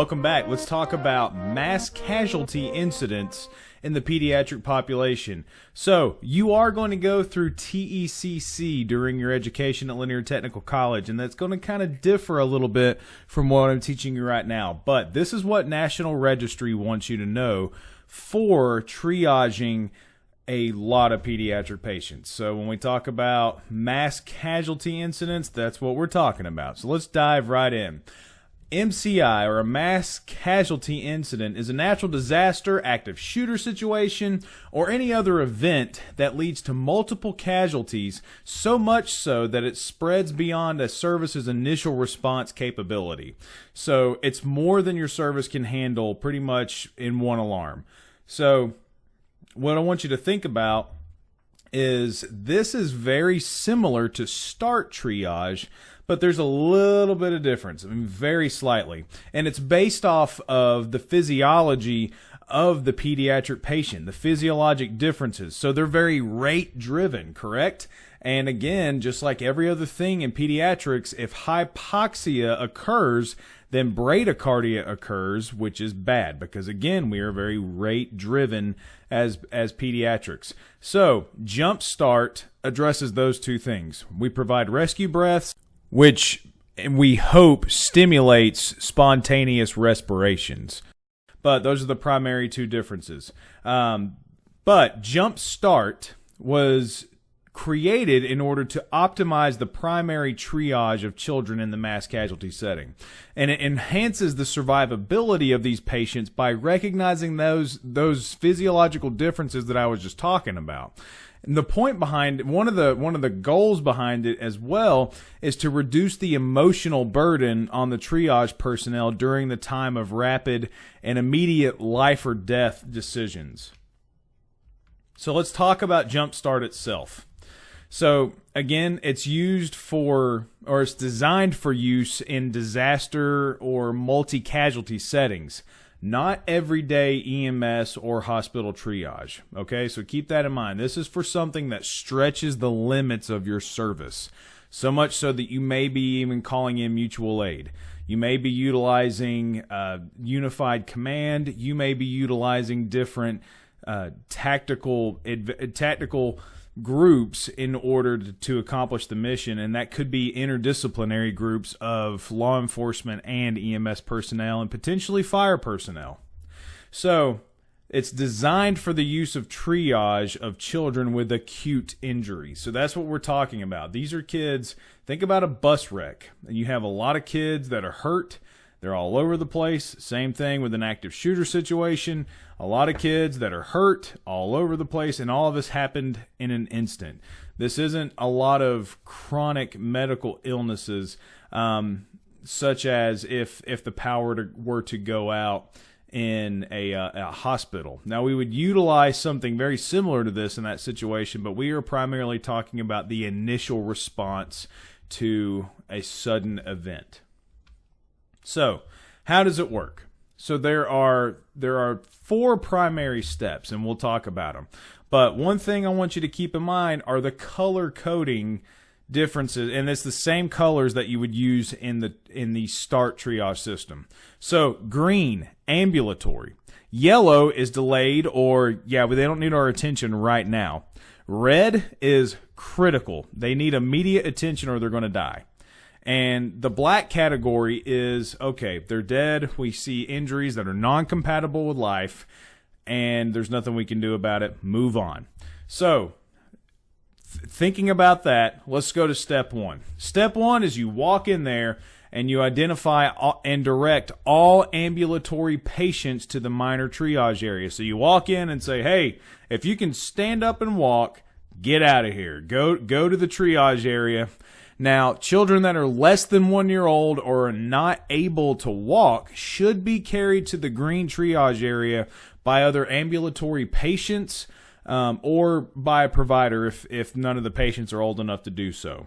welcome back. Let's talk about mass casualty incidents in the pediatric population. So, you are going to go through TECC during your education at Lanier Technical College, and that's going to kind of differ a little bit from what I'm teaching you right now. But this is what National Registry wants you to know for triaging a lot of pediatric patients. So when we talk about mass casualty incidents, that's what we're talking about. So let's dive right in. MCI, or a mass casualty incident, is a natural disaster, active shooter situation, or any other event that leads to multiple casualties, so much so that it spreads beyond a service's initial response capability. So it's more than your service can handle pretty much in one alarm. So what I want you to think about is this is very similar to START triage, but there's a little bit of difference, I mean, very slightly. And it's based off of the physiology of the pediatric patient, the physiologic differences. So they're very rate driven, correct? And again, just like every other thing in pediatrics, if hypoxia occurs, then bradycardia occurs, which is bad because, again, we are very rate driven as pediatrics. So JumpSTART addresses those two things. We provide rescue breaths, which we hope stimulates spontaneous respirations. But those are the primary two differences. But JumpSTART was created in order to optimize the primary triage of children in the mass casualty setting. And it enhances the survivability of these patients by recognizing those physiological differences that I was just talking about. And the point behind one of the goals behind it as well is to reduce the emotional burden on the triage personnel during the time of rapid and immediate life or death decisions. So let's talk about JumpSTART itself. So again, it's designed for use in disaster or multi-casualty settings, not everyday EMS or hospital triage. Okay, so keep that in mind. This is for something that stretches the limits of your service, so much so that you may be even calling in mutual aid. You may be utilizing unified command. You may be utilizing different tactical groups in order to accomplish the mission, and that could be interdisciplinary groups of law enforcement and EMS personnel and potentially fire personnel. So it's designed for the use of triage of children with acute injuries. So that's what we're talking about. These are kids, think about a bus wreck, and you have a lot of kids that are hurt. They're all over the place. Same thing with an active shooter situation. A lot of kids that are hurt all over the place, and all of this happened in an instant. This isn't a lot of chronic medical illnesses, such as if the power were to go out in a hospital. Now, we would utilize something very similar to this in that situation, but we are primarily talking about the initial response to a sudden event. So, how does it work? So there are 4 primary steps, and we'll talk about them. But one thing I want you to keep in mind are the color coding differences, and it's the same colors that you would use in the START triage system. So green, ambulatory. Yellow is delayed, or they don't need our attention right now. Red is critical. They need immediate attention or they're going to die. And the black category is, okay, they're dead. We see injuries that are non-compatible with life, and there's nothing we can do about it. Move on. So, thinking about that, let's go to step 1. Step 1 is you walk in there and you identify and direct all ambulatory patients to the minor triage area. So you walk in and say, hey, if you can stand up and walk, get out of here. Go to the triage area. Now, children that are less than 1 year old or are not able to walk should be carried to the green triage area by other ambulatory patients or by a provider if none of the patients are old enough to do so.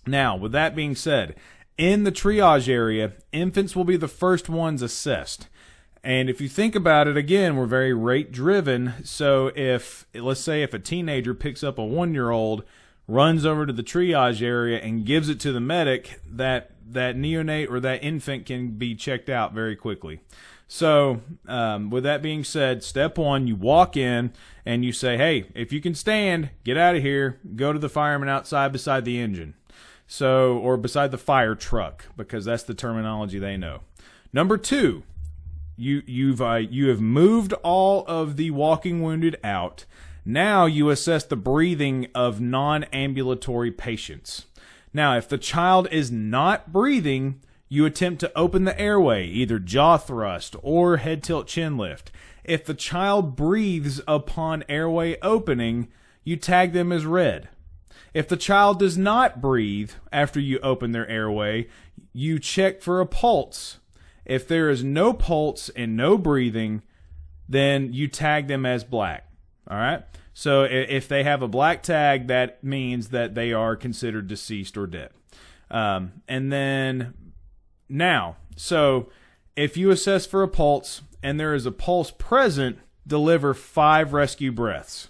Now, with that being said, in the triage area, infants will be the first ones assessed. And if you think about it, again, we're very rate driven. So let's say if a teenager picks up a 1 year old, runs over to the triage area and gives it to the medic, that neonate or that infant can be checked out very quickly. So with that being said, step one, you walk in and you say, hey, if you can stand, get out of here, go to the fireman outside beside the engine. So, or beside the fire truck, because that's the terminology they know. Number two, you have moved all of the walking wounded out. Now you assess the breathing of non-ambulatory patients. Now, if the child is not breathing, you attempt to open the airway, either jaw thrust or head tilt chin lift. If the child breathes upon airway opening, you tag them as red. If the child does not breathe after you open their airway, you check for a pulse. If there is no pulse and no breathing, then you tag them as black. All right? So if they have a black tag, that means that they are considered deceased or dead. And then now, so if you assess for a pulse and there is a pulse present, deliver 5 rescue breaths.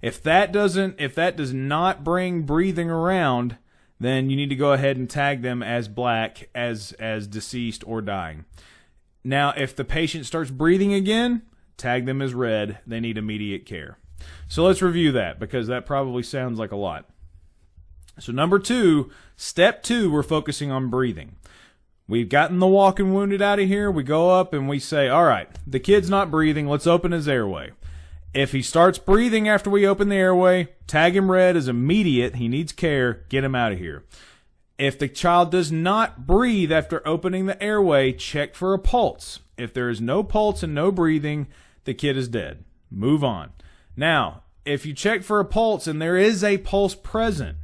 If that does not bring breathing around, then you need to go ahead and tag them as black, as deceased or dying. Now, if the patient starts breathing again, tag them as red. They need immediate care. So let's review that, because that probably sounds like a lot. So number 2, step 2, we're focusing on breathing. We've gotten the walking wounded out of here. We go up and we say, all right, the kid's not breathing. Let's open his airway. If he starts breathing after we open the airway, tag him red as immediate. He needs care. Get him out of here. If the child does not breathe after opening the airway, check for a pulse. If there is no pulse and no breathing, the kid is dead. Move on. Now, if you check for a pulse and there is a pulse present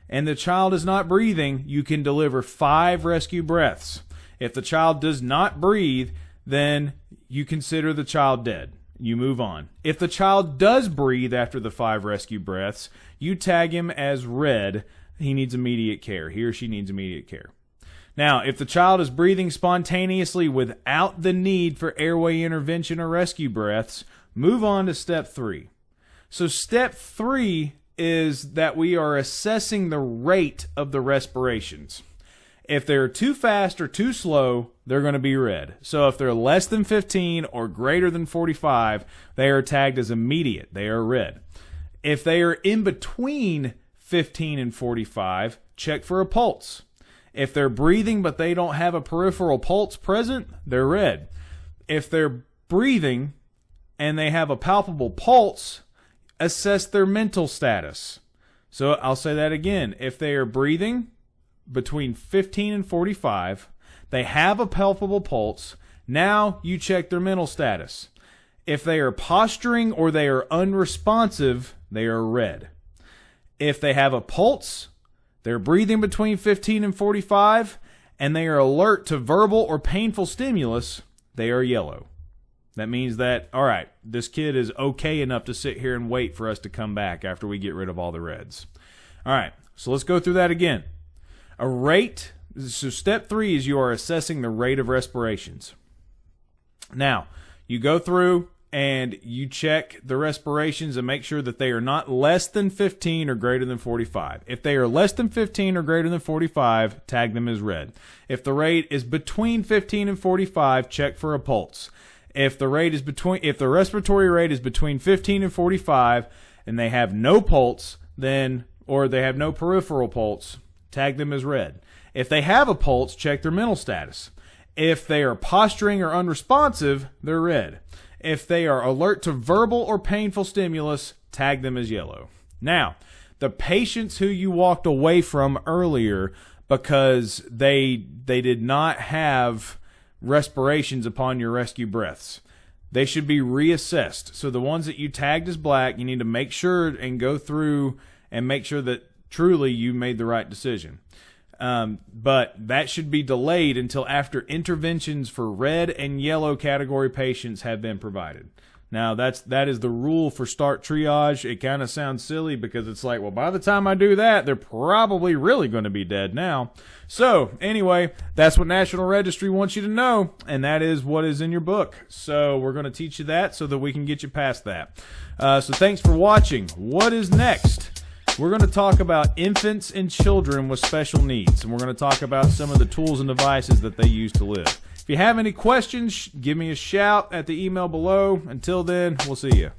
and the child is not breathing, you can deliver 5 rescue breaths. If the child does not breathe, then you consider the child dead. You move on. If the child does breathe after the 5 rescue breaths, you tag him as red. He needs immediate care. He or she needs immediate care. Now, if the child is breathing spontaneously without the need for airway intervention or rescue breaths, move on to step 3. So step 3 is that we are assessing the rate of the respirations. If they're too fast or too slow, they're going to be red. So if they're less than 15 or greater than 45, they are tagged as immediate. They are red. If they are in between 15 and 45, check for a pulse. If they're breathing but they don't have a peripheral pulse present, they're red. If they're breathing and they have a palpable pulse, assess their mental status. So I'll say that again. If they are breathing between 15 and 45, they have a palpable pulse, now you check their mental status. If they are posturing or they are unresponsive, they are red. If they have a pulse, they're breathing between 15 and 45, and they are alert to verbal or painful stimulus, they are yellow. That means that, all right, this kid is okay enough to sit here and wait for us to come back after we get rid of all the reds. All right, so let's go through that again. A rate, so step 3 is you are assessing the rate of respirations. Now, you go through and you check the respirations and make sure that they are not less than 15 or greater than 45. If they are less than 15 or greater than 45, tag them as red. If the rate is between 15 and 45, check for a pulse. If the respiratory rate is between 15 and 45 and they have no pulse, or they have no peripheral pulse, tag them as red. If they have a pulse, check their mental status. If they are posturing or unresponsive, they're red. If they are alert to verbal or painful stimulus, tag them as yellow. Now, the patients who you walked away from earlier because they did not have respirations upon your rescue breaths, they should be reassessed. So the ones that you tagged as black, you need to make sure and go through and make sure that truly you made the right decision. But that should be delayed until after interventions for red and yellow category patients have been provided. Now, that is the rule for START triage. It kind of sounds silly because it's like, well, by the time I do that, they're probably really going to be dead now. So, anyway, that's what National Registry wants you to know, and that is what is in your book. So, we're going to teach you that so that we can get you past that. So, thanks for watching. What is next? We're going to talk about infants and children with special needs, and we're going to talk about some of the tools and devices that they use to live. If you have any questions, give me a shout at the email below. Until then, we'll see you.